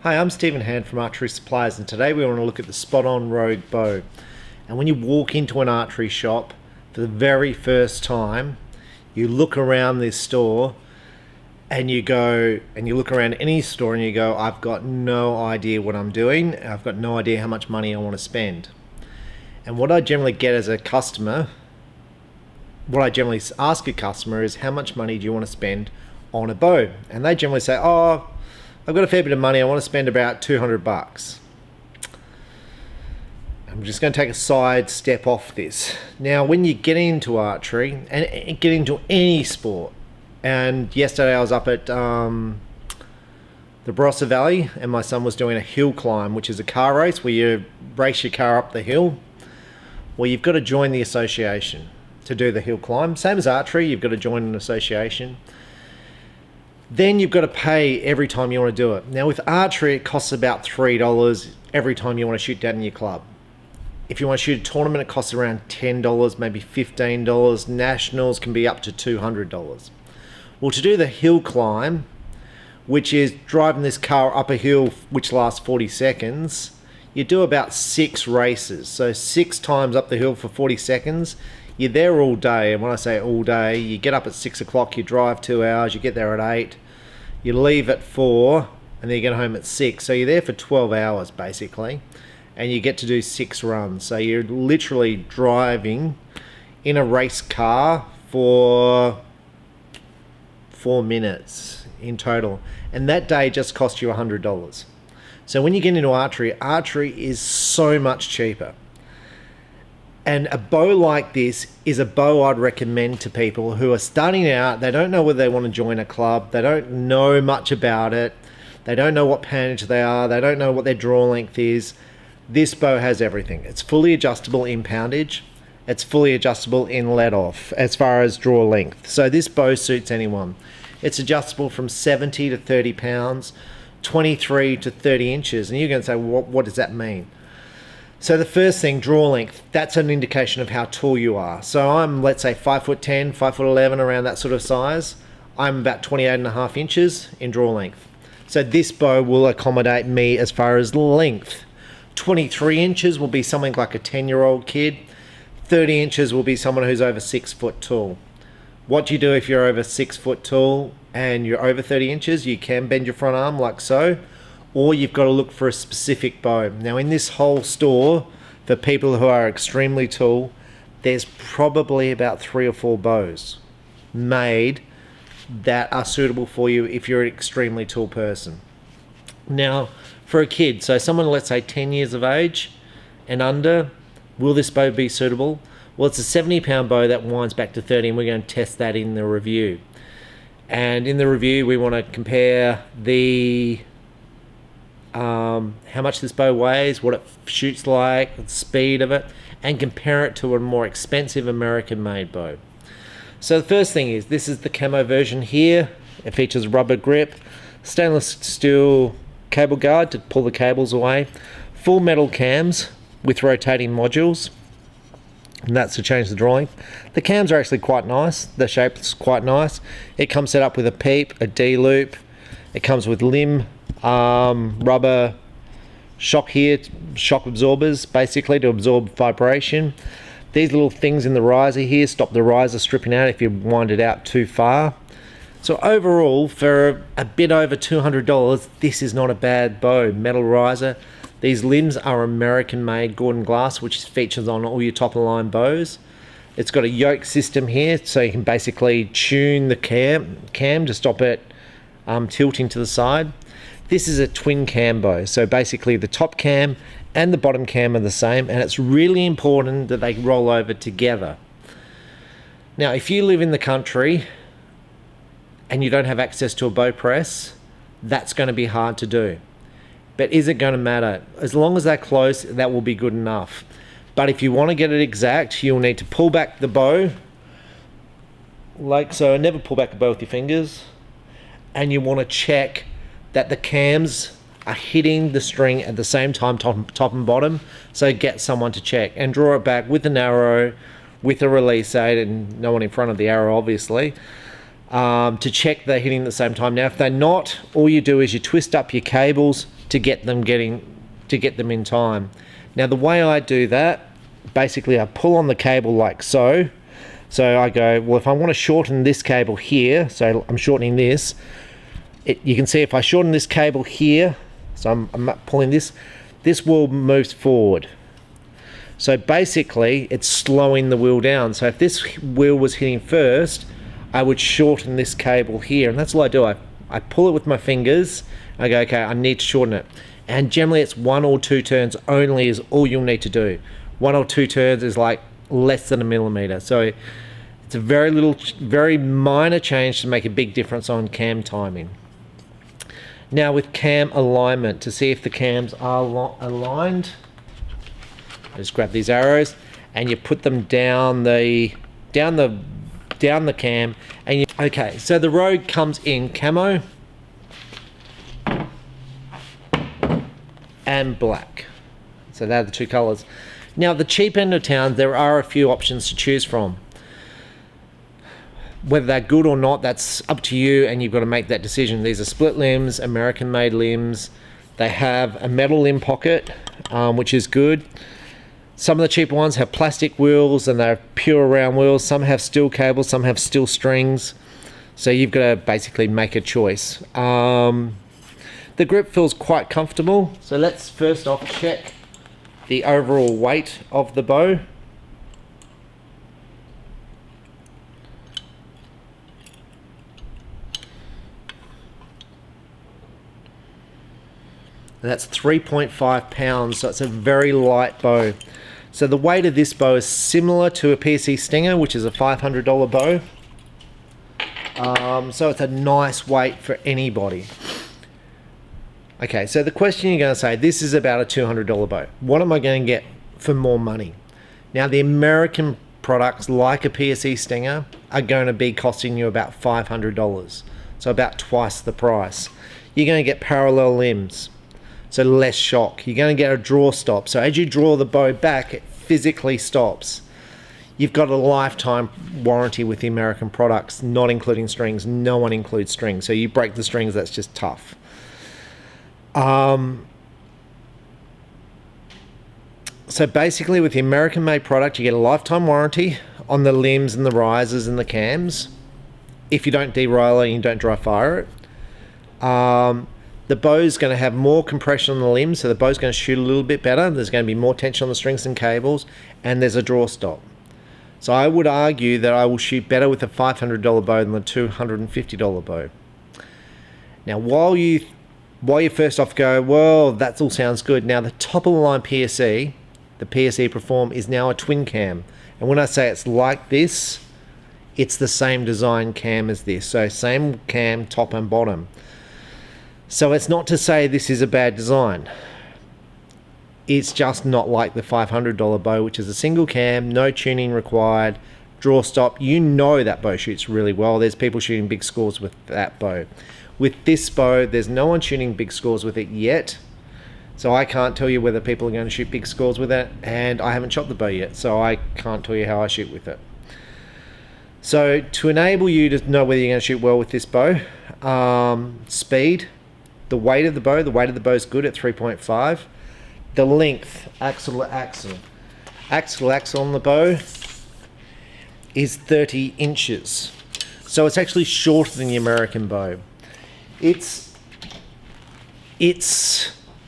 Hi, I'm Stephen Hand from Archery Supplies, and today we want to look at the Spot On Rogue bow. And when you walk into an archery shop for the very first time, you look around this store and you look around any store and you go, I've got no idea what I'm doing. I've got no idea how much money I want to spend. And what I generally get as a customer, what I generally ask a customer is, how much money do you want to spend on a bow? And they generally say, oh, I've got a fair bit of money, I want to spend about 200 bucks. I'm just going to take a side step off this. Now, when you get into archery, and get into any sport, and yesterday I was up at the Barossa Valley, and my son was doing a hill climb, which is a car race where you race your car up the hill. Well, you've got to join the association to do the hill climb. Same as archery, you've got to join an association. Then you've got to pay every time you want to do it. Now with archery, it costs about $3 every time you want to shoot down in your club. If you want to shoot a tournament, it costs around $10, maybe $15. Nationals can be up to $200. Well, to do the hill climb, which is driving this car up a hill which lasts 40 seconds, you do about 6 races. So 6 times up the hill for 40 seconds. You're there all day, and when I say all day, you get up at 6 o'clock, you drive 2 hours, you get there at 8, you leave at 4, and then you get home at 6. So you're there for 12 hours basically, and you get to do 6 runs. So you're literally driving in a race car for 4 minutes in total, and that day just cost you $100. So when you get into archery, archery is so much cheaper. And a bow like this is a bow I'd recommend to people who are starting out. They don't know whether they want to join a club. They don't know much about it. They don't know what poundage they are. They don't know what their draw length is. This bow has everything. It's fully adjustable in poundage. It's fully adjustable in let off as far as draw length. So this bow suits anyone. It's adjustable from 70 to 30 pounds, 23 to 30 inches. And you're going to say, what does that mean? So the first thing, draw length, that's an indication of how tall you are. So I'm, let's say, 5'10", 5'11", around that sort of size. I'm about 28.5 inches in draw length. So this bow will accommodate me as far as length. 23 inches will be something like a 10-year-old kid. 30 inches will be someone who's over 6 foot tall. What do you do if you're over 6 foot tall and you're over 30 inches? You can bend your front arm like so, or you've got to look for a specific bow. Now in this whole store, for people who are extremely tall, there's probably about 3 or 4 bows made that are suitable for you if you're an extremely tall person. Now for a kid, so someone let's say 10 years of age and under, will this bow be suitable? Well, it's a 70-pound bow that winds back to 30, and we're going to test that in the review. And in the review we want to compare the how much this bow weighs, what it shoots like, the speed of it, and compare it to a more expensive American-made bow. So the first thing is, this is the camo version here. It features rubber grip, stainless steel cable guard to pull the cables away, full metal cams with rotating modules, and that's to change the draw length. The cams are actually quite nice. The shape's quite nice. It comes set up with a peep, a D-loop. It comes with limb rubber shock here, shock absorbers basically to absorb vibration. These little things in the riser here stop the riser stripping out if you wind it out too far. So overall, for a bit over $200, this is not a bad bow. Metal riser. These limbs are American made Gordon glass, which features on all your top of the line bows. It's got a yoke system here, so you can basically tune the cam to stop it tilting to the side. This is a twin cam bow, so basically the top cam and the bottom cam are the same, and it's really important that they roll over together. Now if you live in the country and you don't have access to a bow press, that's going to be hard to do. But is it going to matter? As long as they're close, that will be good enough. But if you want to get it exact, you'll need to pull back the bow like so. Never pull back the bow with your fingers, and you want to check that the cams are hitting the string at the same time, top and bottom. So get someone to check and draw it back with an arrow, with a release aid, and no one in front of the arrow obviously. to check they're hitting at the same time. Now, if they're not, all you do is you twist up your cables to get them in time. Now, the way I do that, basically I pull on the cable like so. So I go, well, if I want to shorten this cable here, so I'm shortening this, you can see if I shorten this cable here, so I'm pulling this wheel moves forward. So basically it's slowing the wheel down. So if this wheel was hitting first, I would shorten this cable here, and that's what I do. I pull it with my fingers. I go, okay, I need to shorten it. And generally it's 1 or 2 turns only is all you'll need to do. 1 or 2 turns is like less than a millimeter. So it's a very minor change to make a big difference on cam timing. Now with cam alignment, to see if the cams are aligned, I just grab these arrows and you put them down the cam, and okay, so the Rogue comes in camo and black. So they're the 2 colors. Now the cheap end of town, there are a few options to choose from. Whether they're good or not, that's up to you, and you've got to make that decision. These are split limbs, American made limbs. They have a metal limb pocket, which is good. Some of the cheaper ones have plastic wheels and they're pure round wheels. Some have steel cables, some have steel strings. So you've got to basically make a choice. The grip feels quite comfortable. So let's first off check the overall weight of the bow. And that's 3.5 pounds, so it's a very light bow. So the weight of this bow is similar to a PSE Stinger, which is a $500 bow. So it's a nice weight for anybody. Okay, so the question you're going to say, this is about a $200 bow. What am I going to get for more money? Now, the American products like a PSE Stinger are going to be costing you about $500. So about twice the price. You're going to get parallel limbs, so less shock. You're going to get a draw stop. So as you draw the bow back, it physically stops. You've got a lifetime warranty with the American products, not including strings. No one includes strings. So you break the strings, that's just tough. So basically with the American made product, you get a lifetime warranty on the limbs and the risers and the cams. If you don't derail it and you don't dry fire it. The bow's going to have more compression on the limbs, so the bow's going to shoot a little bit better. There's going to be more tension on the strings and cables, and there's a draw stop. So I would argue that I will shoot better with a $500 bow than the $250 bow. Now, while you first off go, well, that all sounds good. Now, the top of the line PSE, the PSE Perform, is now a twin cam. And when I say it's like this, it's the same design cam as this. So same cam, top and bottom. So it's not to say this is a bad design. It's just not like the $500 bow, which is a single cam, no tuning required, draw stop. You know that bow shoots really well. There's people shooting big scores with that bow. With this bow, there's no one shooting big scores with it yet. So I can't tell you whether people are going to shoot big scores with it, and I haven't shot the bow yet, so I can't tell you how I shoot with it. So to enable you to know whether you're going to shoot well with this bow, speed, the weight of the bow is good at 3.5. The length, axle to axle on the bow is 30 inches. So it's actually shorter than the American bow. It's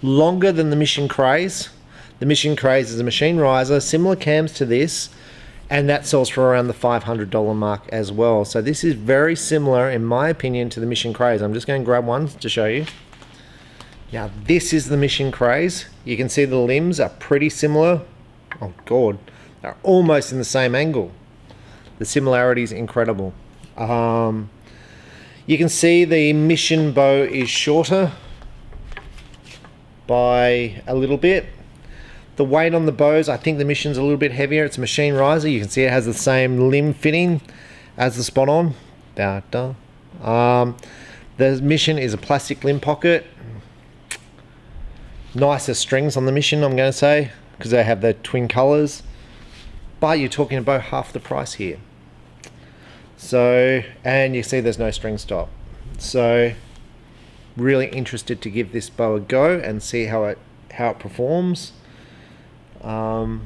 longer than the Mission Craze. The Mission Craze is a machine riser, similar cams to this, and that sells for around the $500 mark as well. So this is very similar, in my opinion, to the Mission Craze. I'm just going to grab one to show you. Now this is the Mission Craze. You can see the limbs are pretty similar. Oh God, they're almost in the same angle. The similarity is incredible. You can see the Mission bow is shorter by a little bit. The weight on the bows, I think the Mission's a little bit heavier. It's a machine riser. You can see it has the same limb fitting as the Spot-On. The Mission is a plastic limb pocket. Nicer strings on the Mission, I'm going to say, because they have the twin colors. But you're talking about half the price here. So, and you see there's no string stop. So really interested to give this bow a go and see how it performs. So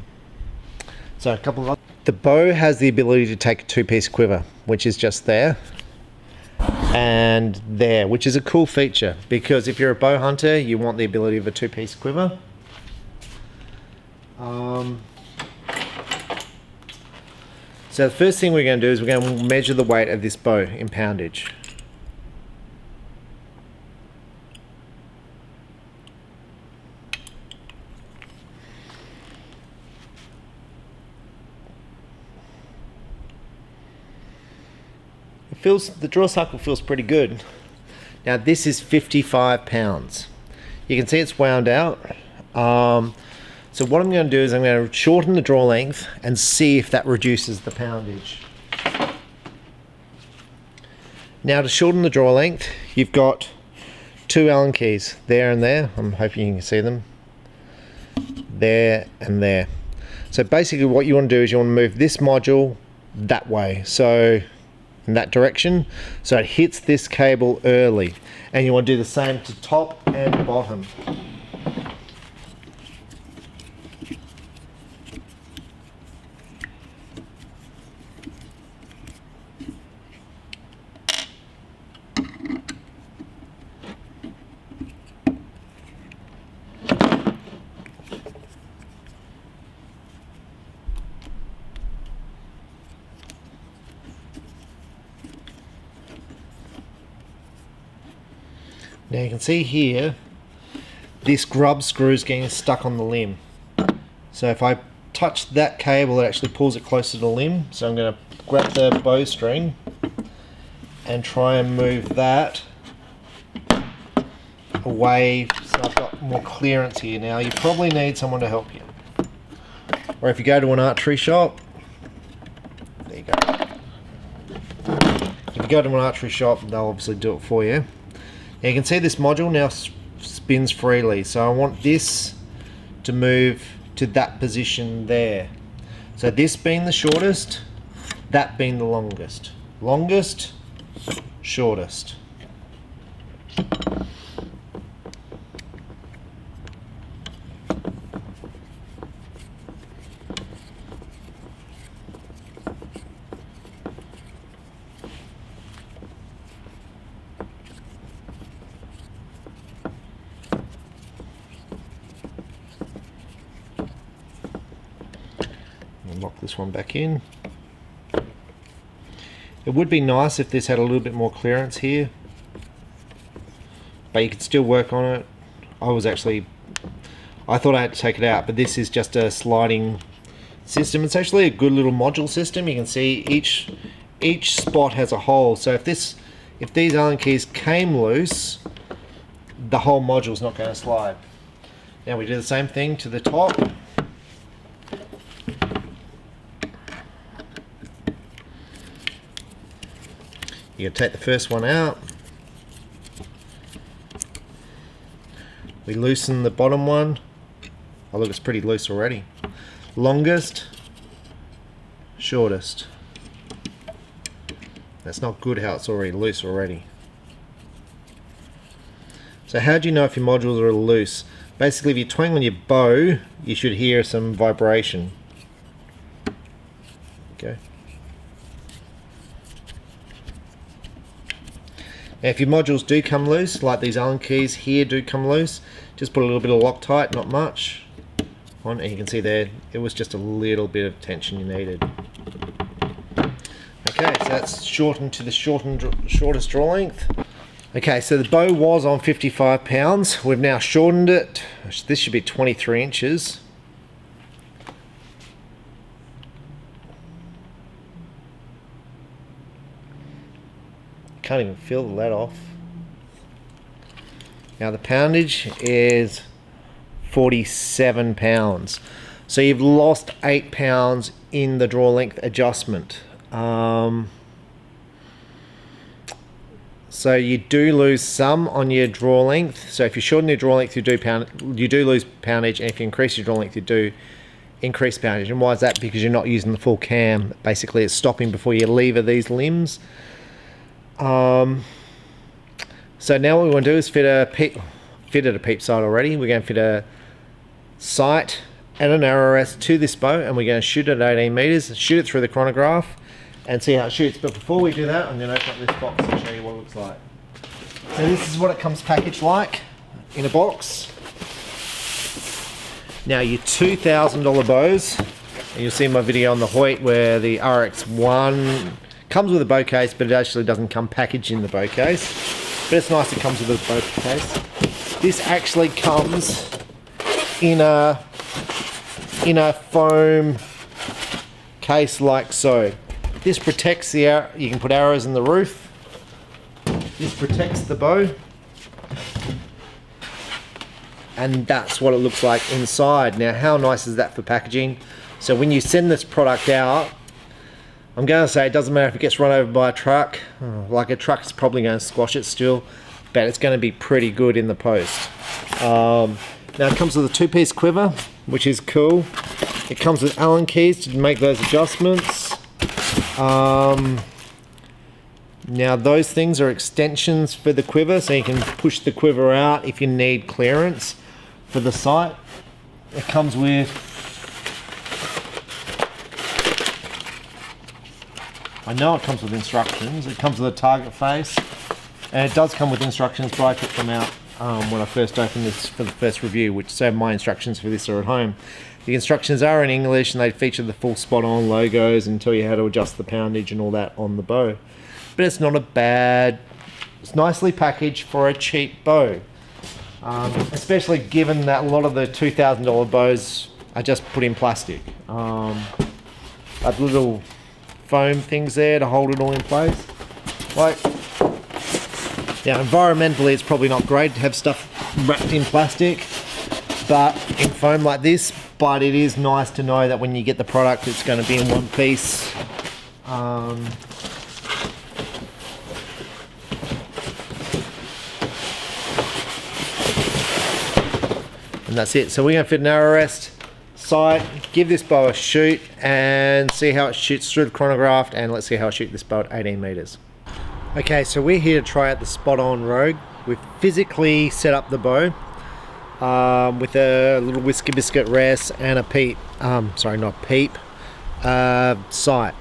a couple of the bow has the ability to take a 2-piece quiver, which is just there and there, which is a cool feature because if you're a bow hunter, you want the ability of a 2-piece quiver. So the first thing we're going to do is we're going to measure the weight of this bow in poundage. The draw cycle feels pretty good. Now this is 55 pounds. You can see it's wound out. So what I'm going to do is I'm going to shorten the draw length and see if that reduces the poundage. Now to shorten the draw length, you've got 2 Allen keys, there and there. I'm hoping you can see them. There and there. So basically what you want to do is you want to move this module that way, so in that direction, so it hits this cable early. And you want to do the same to top and bottom. Now you can see here, this grub screw is getting stuck on the limb. So if I touch that cable, it actually pulls it closer to the limb. So I'm going to grab the bowstring and try and move that away so I've got more clearance here. Now you probably need someone to help you. Or if you go to an archery shop, there you go. If you go to an archery shop, they'll obviously do it for you. Now you can see this module now spins freely, so I want this to move to that position there. So this being the shortest, that being the longest. Longest, shortest. Lock this one back in. It would be nice if this had a little bit more clearance here, but you could still work on it. I thought I had to take it out, but this is just a sliding system. It's actually a good little module system. You can see each spot has a hole, so if these Allen keys came loose, the whole module is not going to slide. Now we do the same thing to the top. You can take the first one out. We loosen the bottom one. Oh look, it's pretty loose already. Longest, shortest. That's not good how it's already loose already. So how do you know if your modules are loose? Basically, if you twang on your bow, you should hear some vibration. Okay. Now if your modules do come loose, like these Allen keys here do come loose, just put a little bit of Loctite, not much, on, and you can see there, it was just a little bit of tension you needed. Okay, so that's shortened to the shortest draw length. Okay, so the bow was on 55 pounds. We've now shortened it. This should be 23 inches. Can't even feel the let off. Now the poundage is 47 pounds. So you've lost 8 pounds in the draw length adjustment. So you do lose some on your draw length. So if you shorten your draw length, you do lose poundage, and if you increase your draw length, you do increased poundage. And why is that? Because you're not using the full cam. Basically, it's stopping before you lever these limbs. So now what we want to do is fitted a peep sight already. We're going to fit a sight and an arrow rest to this bow, and we're going to shoot it at 18 meters, shoot it through the chronograph and see how it shoots. But before we do that, I'm going to open up this box and show you what it looks like. So this is what it comes packaged like in a box. Now your $2,000 bows, and you'll see my video on the Hoyt where the RX1 comes with a bow case, but it actually doesn't come packaged in the bow case. But it's nice it comes with a bow case. This actually comes in a foam case like so. This protects the arrow. You can put arrows in the roof. This protects the bow. And that's what it looks like inside. Now, how nice is that for packaging? So when you send this product out, I'm going to say it doesn't matter if it gets run over by a truck. Like a truck's probably going to squash it still, but it's going to be pretty good in the post. Now it comes with a 2-piece quiver, which is cool. It comes with Allen keys to make those adjustments. Now those things are extensions for the quiver, so you can push the quiver out if you need clearance for the sight. It comes with, I know it comes with instructions. It comes with a target face, and it does come with instructions, but I took them out when I first opened this for the first review, which so my instructions for this are at home. The instructions are in English, and they feature the full spot-on logos and tell you how to adjust the poundage and all that on the bow. But it's not a bad, it's nicely packaged for a cheap bow. Especially given that a lot of the $2,000 bows are just put in plastic. Have little foam things there to hold it all in place. Like, yeah, environmentally it's probably not great to have stuff wrapped in plastic, but in foam like this. But it is nice to know that when you get the product, it's going to be in one piece. And that's it. So we're going to fit an arrow rest, sight, give this bow a shoot, and see how it shoots through the chronograph, and let's see how it shoots this bow at 18 meters. Okay, so we're here to try out the spot-on Rogue. We've physically set up the bow with a little whisker biscuit rest and a peep, sight.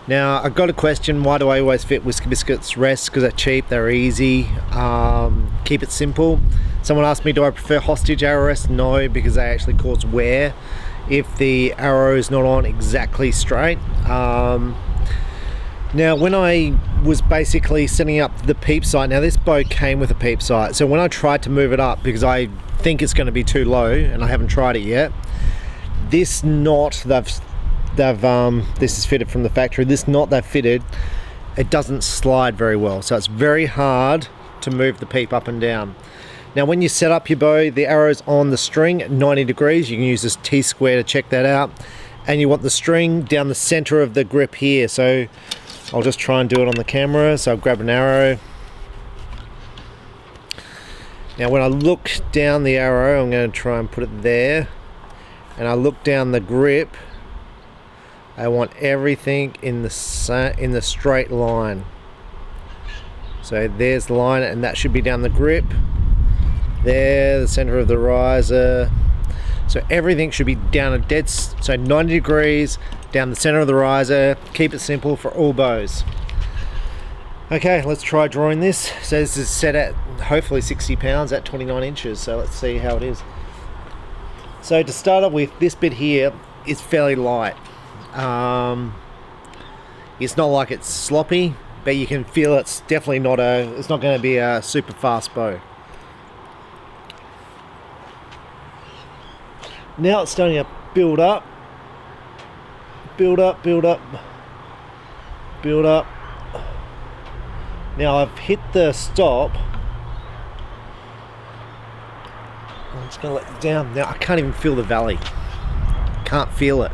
Now, I've got a question, why do I always fit whisker biscuits rests? Because they're cheap, they're easy, keep it simple. Someone asked me, do I prefer hostage arrow rests? No, because they actually cause wear if the arrow is not on exactly straight. Now, when I was basically setting up the peep sight, now this bow came with a peep sight, so when I tried to move it up, because I think it's going to be too low, and I haven't tried it yet, this knot this is fitted from the factory, this knot they've fitted, it doesn't slide very well, so it's very hard to move the peep up and down. Now when you set up your bow, the arrow's on the string at 90 degrees, you can use this T-square to check that out, and you want the string down the center of the grip here, so I'll just try and do it on the camera. So I'll grab an arrow. Now when I look down the arrow, I'm going to try and put it there, and I look down the grip, I want everything in the straight line. So there's the line, and that should be down the grip. There, the center of the riser. So everything should be down a dead, so 90 degrees, down the center of the riser. Keep it simple for all bows. Okay, let's try drawing this. So this is set at hopefully 60 pounds at 29 inches. So let's see how it is. So to start off with, this bit here is fairly light. It's not like it's sloppy, but you can feel it's definitely not it's not going to be a super fast bow. Now it's starting to build up, build up, build up, build up. Now I've hit the stop. I'm just going to let it down. Now I can't even feel the valley. Can't feel it.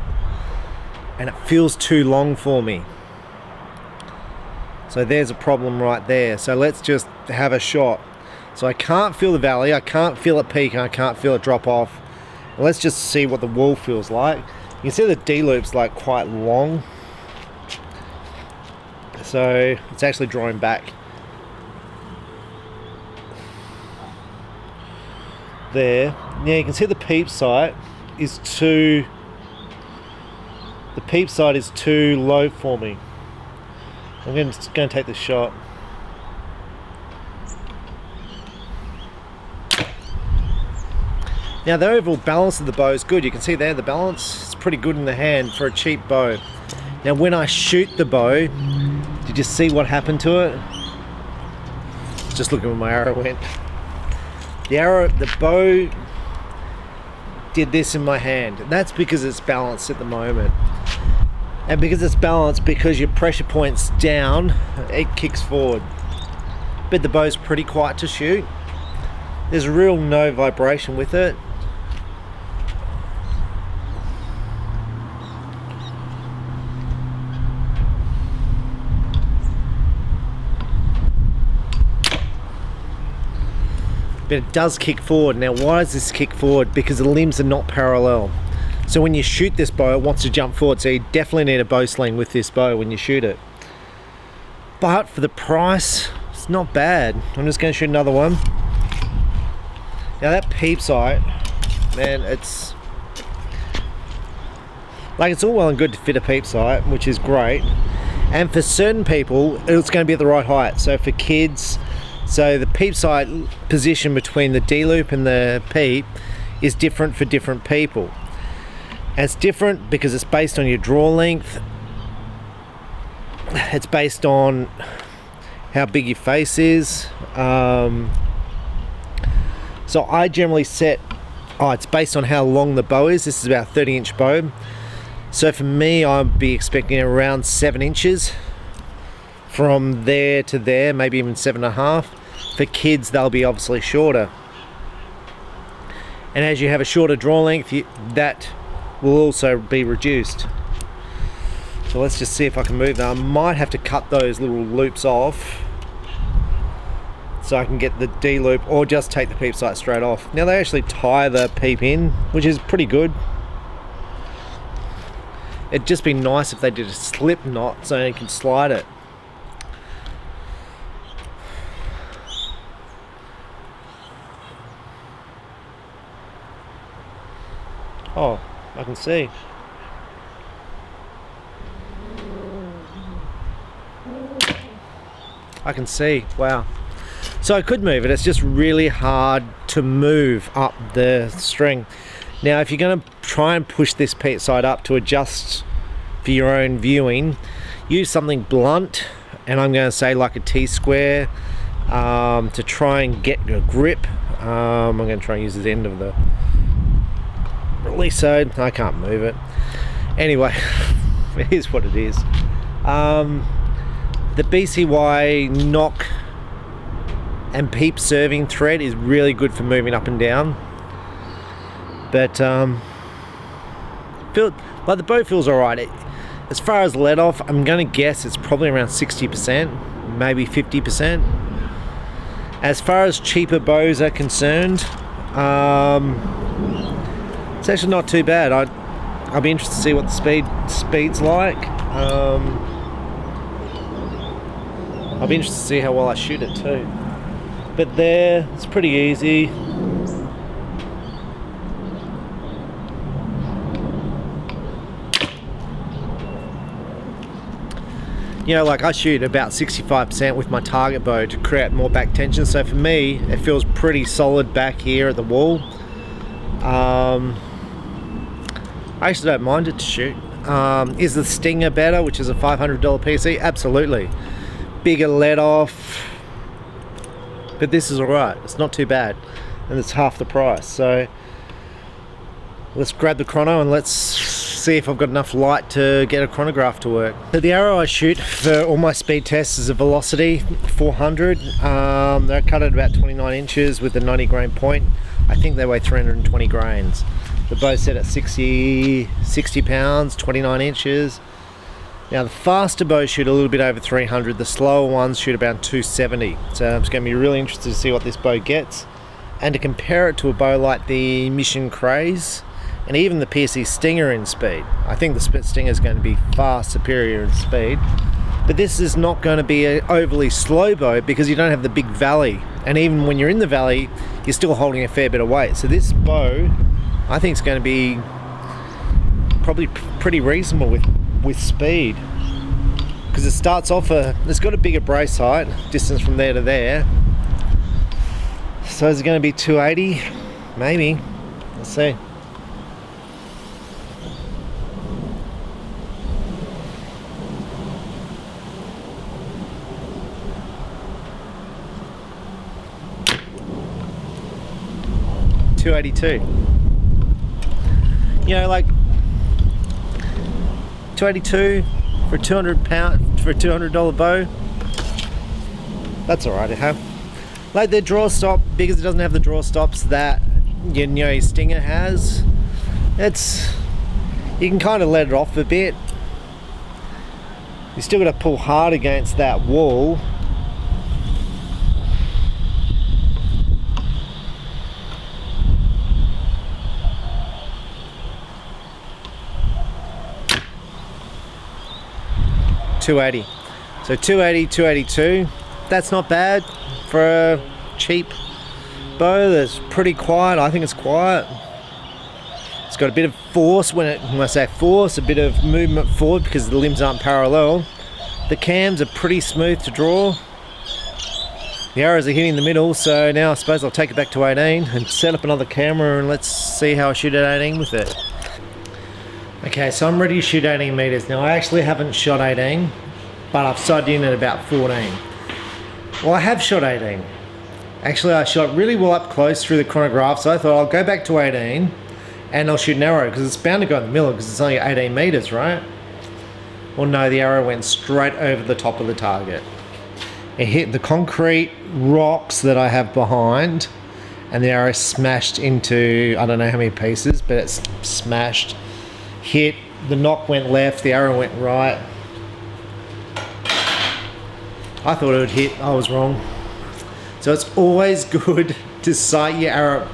And it feels too long for me. So there's a problem right there. So let's just have a shot. So I can't feel the valley, I can't feel it peak, and I can't feel it drop off. Let's just see what the wall feels like. You can see the D-loop's like quite long, so it's actually drawing back. There. Now you can see the peep sight is too low for me. I'm just going to take this shot. Now the overall balance of the bow is good. You can see there the balance is pretty good in the hand for a cheap bow. Now when I shoot the bow, did you see what happened to it? Just look at where my arrow went. The bow did this in my hand. That's because it's balanced at the moment. And because it's balanced, because your pressure point's down, it kicks forward. But the bow's pretty quiet to shoot. There's real no vibration with it. But it does kick forward. Now why does this kick forward? Because the limbs are not parallel. So when you shoot this bow, it wants to jump forward. So you definitely need a bow sling with this bow when you shoot it. But for the price, it's not bad. I'm just going to shoot another one. Now that peep sight, man, it's all well and good to fit a peep sight, which is great. And for certain people, it's going to be at the right height. So for kids, so the peep sight position between the D-loop and the peep is different for different people. And it's different because it's based on your draw length. It's based on how big your face is. So I generally set, it's based on how long the bow is. This is about a 30-inch bow. So for me, I'd be expecting around 7 inches. From there to there, maybe even 7.5. For kids, they'll be obviously shorter. And as you have a shorter draw length, that will also be reduced. So let's just see if I can move that. I might have to cut those little loops off so I can get the D loop, or just take the peep sight straight off. Now they actually tie the peep in, which is pretty good. It'd just be nice if they did a slip knot so you can slide it. Oh, I can see. I can see, wow. So I could move it, it's just really hard to move up the string. Now if you're going to try and push this peep sight up to adjust for your own viewing, use something blunt, and I'm going to say like a T-square, to try and get a grip. I'm going to try and use the end of the release side. I can't move it. Anyway, it is what it is. The BCY knock and peep serving thread is really good for moving up and down. But the bow feels alright. As far as let off, I'm going to guess it's probably around 60%, maybe 50%. As far as cheaper bows are concerned, it's actually not too bad. I'll be interested to see what the speed's like. I'll be interested to see how well I shoot it too. But there, it's pretty easy. You know, like I shoot about 65% with my target bow to create more back tension. So for me, it feels pretty solid back here at the wall. I actually don't mind it to shoot. Is the Stinger better, which is a $500 PC? Absolutely. Bigger let off, but this is alright. It's not too bad, and it's half the price. So let's grab the chrono and let's see if I've got enough light to get a chronograph to work. So the arrow I shoot for all my speed tests is a Velocity 400. They're cut at about 29 inches with a 90 grain point. I think they weigh 320 grains. The bow's set at 60 pounds, 29 inches. Now the faster bows shoot a little bit over 300, the slower ones shoot about 270. So I'm just going to be really interested to see what this bow gets, and to compare it to a bow like the Mission Craze. and even the PSC Stinger in speed. I think the Stinger is going to be far superior in speed, but this is not going to be an overly slow bow because you don't have the big valley, and even when you're in the valley you're still holding a fair bit of weight. So this bow I think is going to be probably pretty reasonable with speed, because it starts off it's got a bigger brace height, distance from there to there. So is it going to be 280? Maybe. Let's see. $282. You know, like 282 for £200 for a $200 bow. That's alright, huh? Like the draw stop, because it doesn't have the draw stops that you know your Stinger has. You can kind of let it off a bit. You still got to pull hard against that wall. $280. So 280, 282. That's not bad for a cheap bow that's pretty quiet. I think it's quiet. It's got a bit of force when I say force, a bit of movement forward because the limbs aren't parallel. The cams are pretty smooth to draw. The arrows are hitting the middle, so now I suppose I'll take it back to 18 and set up another camera and let's see how I shoot at 18 with it. Okay, so I'm ready to shoot 18 meters. Now I actually haven't shot 18, but I've sighted in at about 14. Well, I have shot 18. Actually, I shot really well up close through the chronograph, so I thought I'll go back to 18 and I'll shoot an arrow because it's bound to go in the middle because it's only 18 meters, right? Well, no, the arrow went straight over the top of the target. It hit the concrete rocks that I have behind, and the arrow smashed into, I don't know how many pieces, but it's smashed. Hit, the knock went left, the arrow went right. I thought it would hit, I was wrong. So it's always good to sight your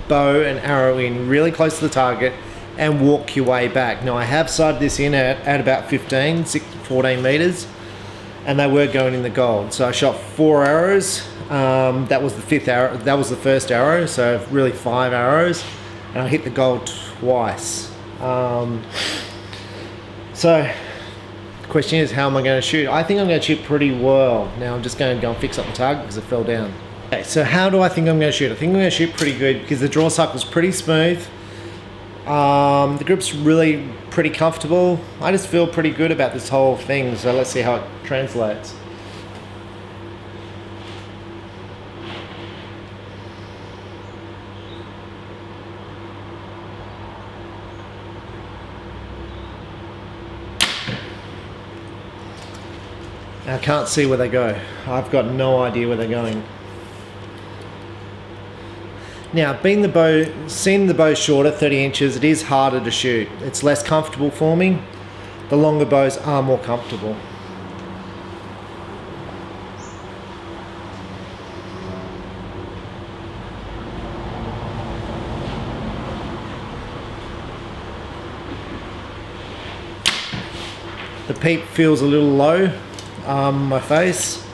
bow and arrow in really close to the target and walk your way back. Now I have sighted this in at about 14 meters, and they were going in the gold. So I shot 4 arrows. That was the 5th arrow. That was the first arrow, so really 5 arrows, and I hit the gold twice. So the question is, how am I going to shoot? I think I'm going to shoot pretty well. Now I'm just going to go and fix up the target because it fell down. Okay, so how do I think I'm going to shoot? I think I'm going to shoot pretty good because the draw cycle is pretty smooth. The grip's really pretty comfortable. I just feel pretty good about this whole thing, so let's see how it translates. I can't see where they go. I've got no idea where they're going. Now, seeing the bow shorter, 30 inches, it is harder to shoot. It's less comfortable for me. The longer bows are more comfortable. The peep feels a little low on my face.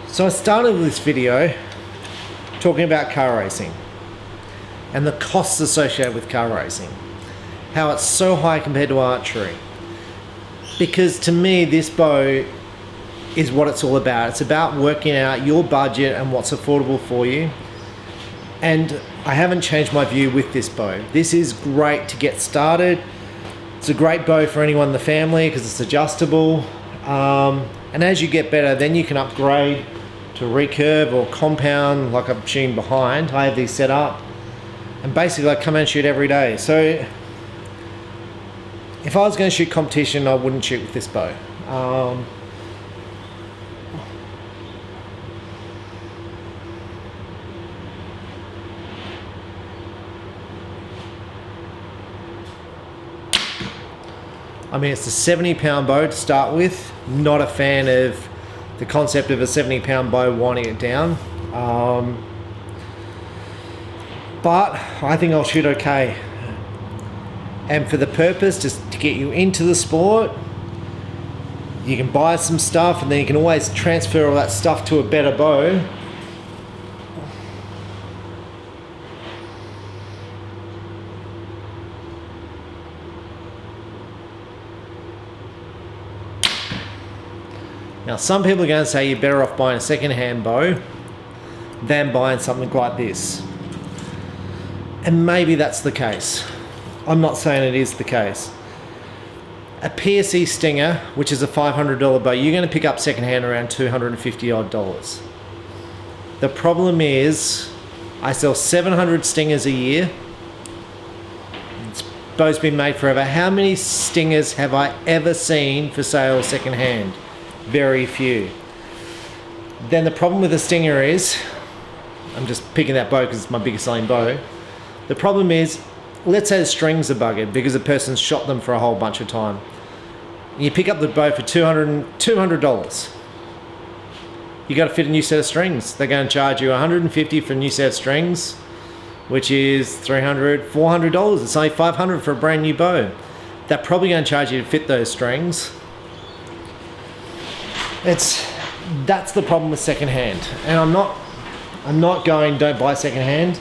So I started this video talking about car racing and the costs associated with car racing, how it's so high compared to archery, because to me this bow is what it's all about. It's about working out your budget and what's affordable for you, and I haven't changed my view with this bow. This is great to get started. It's a great bow for anyone in the family because it's adjustable, and as you get better then you can upgrade to recurve or compound like I'm shooting behind. I have these set up and basically I come and shoot every day. So if I was going to shoot competition, I wouldn't shoot with this bow. I mean, it's a 70-pound bow to start with. Not a fan of the concept of a 70-pound bow winding it down. but I think I'll shoot okay. And for the purpose, just to get you into the sport, you can buy some stuff and then you can always transfer all that stuff to a better bow. Now, some people are going to say you're better off buying a second-hand bow than buying something like this. And maybe that's the case. I'm not saying it is the case. A PSE Stinger, which is a $500 bow, you're going to pick up second-hand around $250 odd. The problem is, I sell 700 Stingers a year. This bow's been made forever. How many Stingers have I ever seen for sale second-hand? Very few. Then the problem with the Stinger is, I'm just picking that bow because it's my biggest selling bow. The problem is, let's say the strings are buggered because the person's shot them for a whole bunch of time. You pick up the bow for $200. You got to fit a new set of strings. They're going to charge you $150 for a new set of strings, which is $300, $400. It's only $500 for a brand new bow. They're probably going to charge you to fit those strings. That's the problem with secondhand, and I'm not going don't buy secondhand.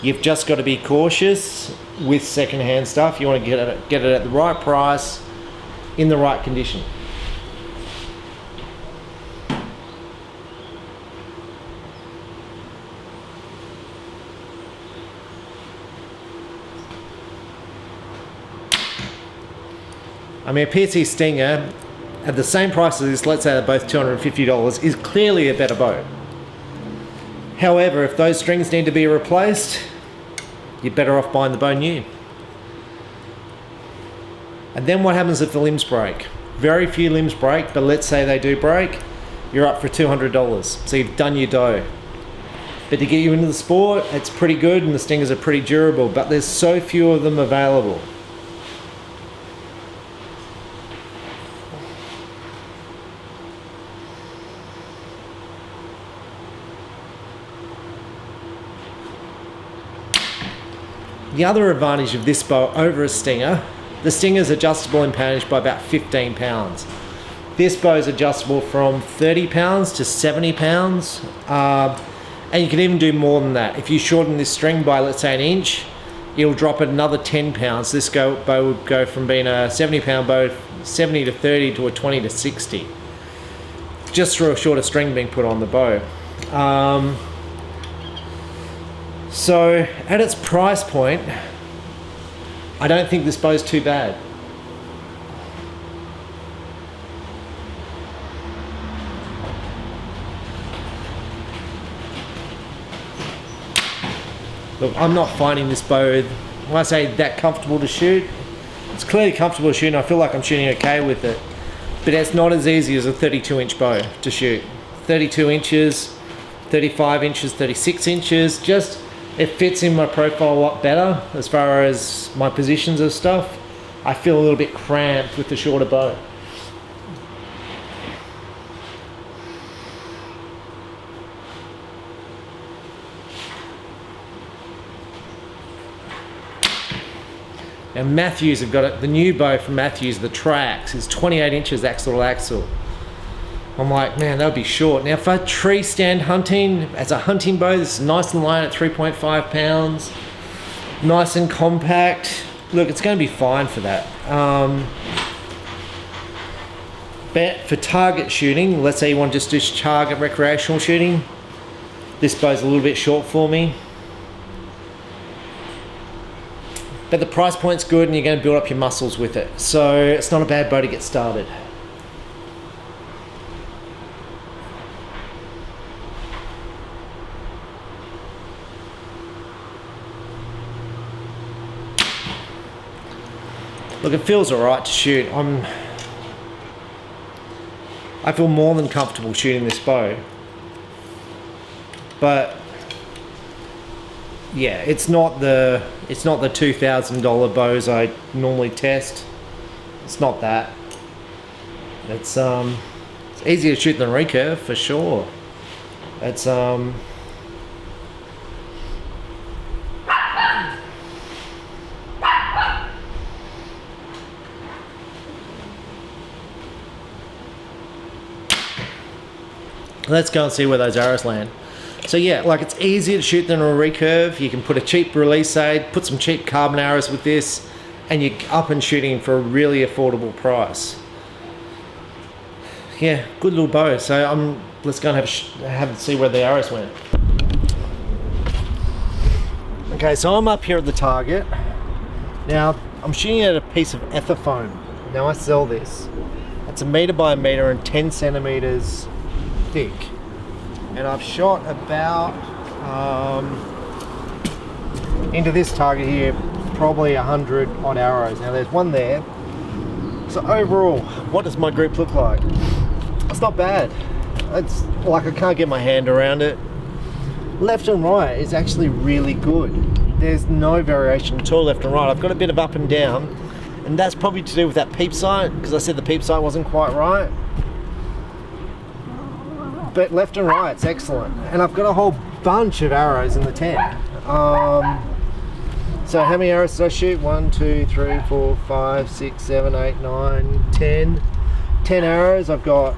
You've just got to be cautious with secondhand stuff. You want to get it at the right price, in the right condition. I mean, a PSE Stinger at the same price as this, let's say they're both $250, is clearly a better bow. However, if those strings need to be replaced, you're better off buying the bow new. And then what happens if the limbs break? Very few limbs break, but let's say they do break, you're up for $200. So you've done your dough. But to get you into the sport, it's pretty good and the Stingers are pretty durable, but there's so few of them available. The other advantage of this bow over a Stinger, the Stinger's adjustable in poundage by about 15 pounds. This bow is adjustable from 30 pounds to 70 pounds, and you can even do more than that. If you shorten this string by, let's say, an inch, it'll drop it another 10 pounds. This bow would go from being a 70 pound bow, 70 to 30 to a 20 to 60, just through a shorter string being put on the bow. So at its price point, I don't think this bow's too bad. Look, I'm not finding this bow, when I say that comfortable to shoot, it's clearly comfortable to shoot and I feel like I'm shooting okay with it. But it's not as easy as a 32-inch bow to shoot. 32 inches, 35 inches, 36 inches, just it fits in my profile a lot better as far as my positions of stuff. I feel a little bit cramped with the shorter bow. And Matthews have got it, the new bow from Matthews, the Trax, is 28 inches axle to axle. I'm like, man, that would be short. Now for tree stand hunting, as a hunting bow, this is nice and light at 3.5 pounds. Nice and compact. Look, it's going to be fine for that. But for target shooting, let's say you want to just do target recreational shooting, this bow's a little bit short for me. But the price point's good and you're going to build up your muscles with it. So it's not a bad bow to get started. Look, it feels alright to shoot. I feel more than comfortable shooting this bow. But yeah, it's not the $2,000 bows I normally test. It's not that. It's easier to shoot than a recurve for sure. It's Let's go and see where those arrows land. So yeah, like it's easier to shoot than a recurve. You can put a cheap release aid, put some cheap carbon arrows with this, and you're up and shooting for a really affordable price. Yeah, good little bow. So let's go and have see where the arrows went. Okay, so I'm up here at the target. Now I'm shooting at a piece of ether foam. Now I sell this. It's 1 meter by 1 meter and 10 centimeters thick. And I've shot about into this target here probably 100 odd arrows. Now there's one there. So overall, what does my group look like? It's not bad. It's like I can't get my hand around it. Left and right is actually really good. There's no variation at all left and right. I've got a bit of up and down, and that's probably to do with that peep sight, because I said the peep sight wasn't quite right. But left and right, it's excellent. And I've got a whole bunch of arrows in the tent. So how many arrows did I shoot? 1, 2, 3, 4, 5, 6, 7, 8, 9, 10. 10 arrows. I've got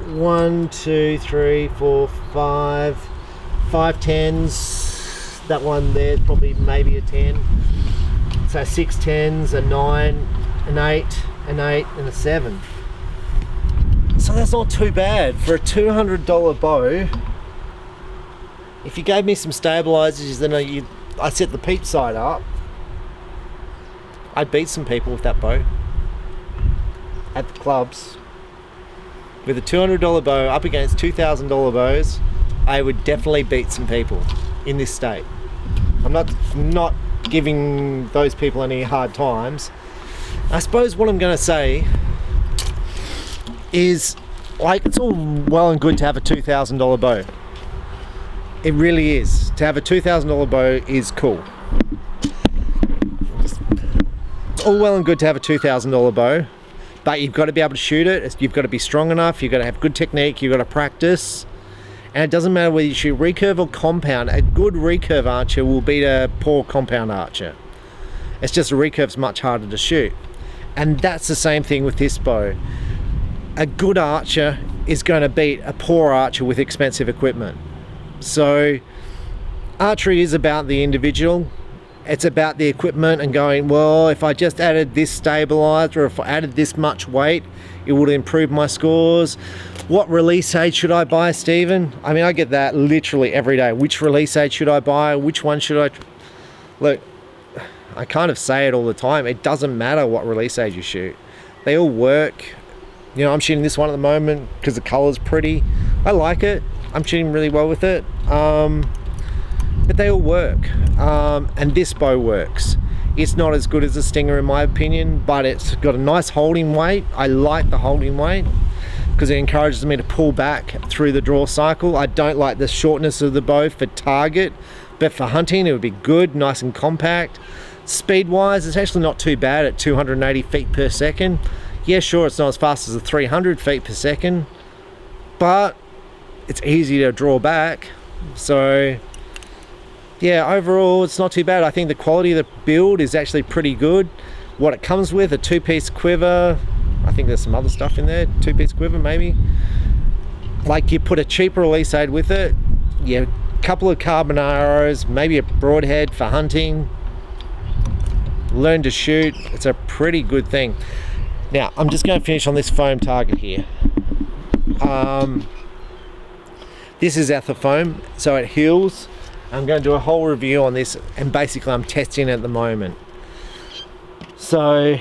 1, 2, 3, 4, 5 tens. That one there probably maybe a 10. So 6 tens, a 9, an 8, an 8, and a 7. So that's not too bad for a $200 bow. If you gave me some stabilizers, then I set the peep sight up, I'd beat some people with that bow at the clubs. With a $200 bow up against $2,000 bows, I would definitely beat some people in this state. I'm not giving those people any hard times. I suppose what I'm going to say is, like, it's all well and good to have a $2,000 bow. It really is. To have a $2,000 bow is cool. It's all well and good to have a $2,000 bow, but you've got to be able to shoot it. You've got to be strong enough. You've got to have good technique. You've got to practice. And it doesn't matter whether you shoot recurve or compound. A good recurve archer will beat a poor compound archer. It's just a recurve's much harder to shoot. And that's the same thing with this bow. A good archer is going to beat a poor archer with expensive equipment. So archery is about the individual. It's about the equipment and going, well, if I just added this stabilizer, or if I added this much weight, it would improve my scores. What release aid should I buy, Stephen? I mean, I get that literally every day. Which release aid should I buy? Which one should I... Look, I kind of say it all the time. It doesn't matter what release aid you shoot. They all work. You know, I'm shooting this one at the moment because the color's pretty. I like it. I'm shooting really well with it. But they all work. And this bow works. It's not as good as a Stinger in my opinion, but it's got a nice holding weight. I like the holding weight because it encourages me to pull back through the draw cycle. I don't like the shortness of the bow for target, but for hunting it would be good, nice and compact. Speed wise, it's actually not too bad at 280 feet per second. Yeah, sure, it's not as fast as the 300 feet per second, but it's easy to draw back. So yeah, overall it's not too bad. I think the quality of the build is actually pretty good. What it comes with, a 2-piece quiver. I think there's some other stuff in there, 2-piece quiver maybe. Like, you put a cheap release aid with it, yeah, a couple of carbon arrows, maybe a broadhead for hunting. Learn to shoot. It's a pretty good thing. Now, I'm just going to finish on this foam target here. This is ether foam, so it heals. I'm going to do a whole review on this, and basically I'm testing it at the moment. So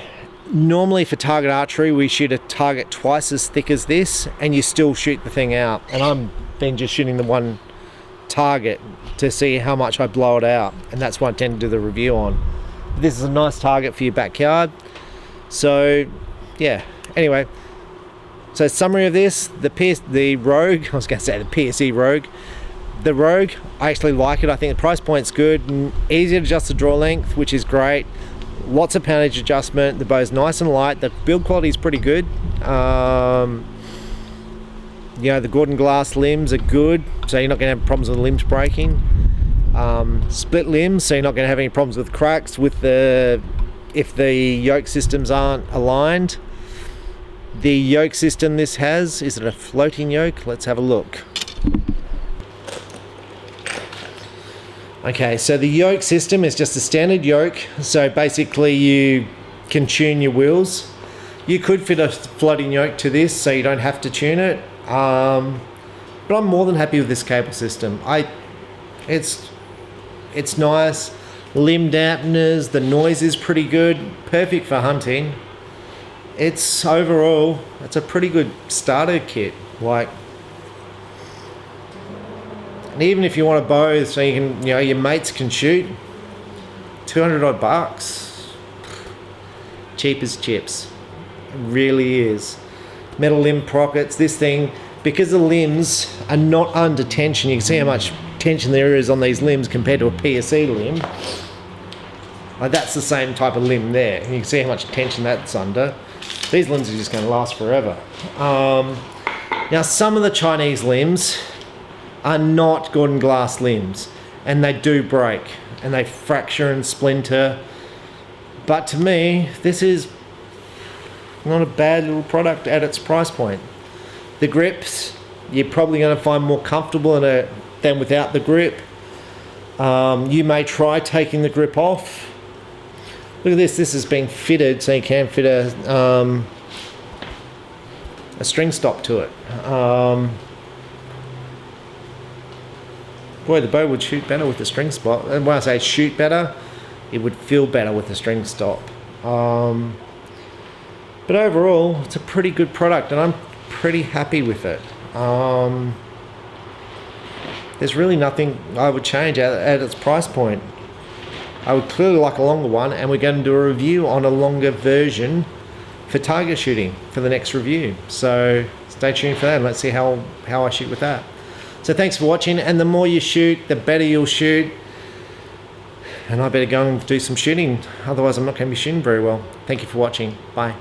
normally for target archery, we shoot a target twice as thick as this, and you still shoot the thing out. And I'm been just shooting the one target to see how much I blow it out, and that's what I tend to do the review on. This is a nice target for your backyard. So yeah, anyway, so summary of this, the Rogue, I was going to say the PSE Rogue. The Rogue, I actually like it. I think the price point's good and easy to adjust the draw length, which is great. Lots of poundage adjustment. The bow's nice and light. The build quality is pretty good. You know, the Gordon glass limbs are good, so you're not going to have problems with limbs breaking. Split limbs, so you're not going to have any problems with cracks with if the yoke systems aren't aligned. The yoke system this has, is it a floating yoke? Let's have a look. Okay, so the yoke system is just a standard yoke. So basically you can tune your wheels. You could fit a floating yoke to this so you don't have to tune it. But I'm more than happy with this cable system. It's nice. Limb dampeners, the noise is pretty good. Perfect for hunting. It's overall, it's a pretty good starter kit. Like, and even if you want a bow so you can, your mates can shoot, 200 odd bucks. Cheap as chips. It really is. Metal limb sprockets. This thing, because the limbs are not under tension, you can see how much tension there is on these limbs compared to a PSE limb. Like, that's the same type of limb there. You can see how much tension that's under. These limbs are just going to last forever. Now, some of the Chinese limbs are not golden glass limbs, and they do break and they fracture and splinter. But to me, this is not a bad little product at its price point. The grips, you're probably going to find more comfortable in it than without the grip. You may try taking the grip off. Look at this. This has been fitted so you can fit a string stop to it. Boy, the bow would shoot better with the string stop. And when I say shoot better, it would feel better with the string stop. But overall, it's a pretty good product, and I'm pretty happy with it. There's really nothing I would change at its price point. I would clearly like a longer one, and we're going to do a review on a longer version for target shooting for the next review. So stay tuned for that, and let's see how I shoot with that. So thanks for watching, and the more you shoot, the better you'll shoot. And I better go and do some shooting, otherwise I'm not going to be shooting very well. Thank you for watching. Bye.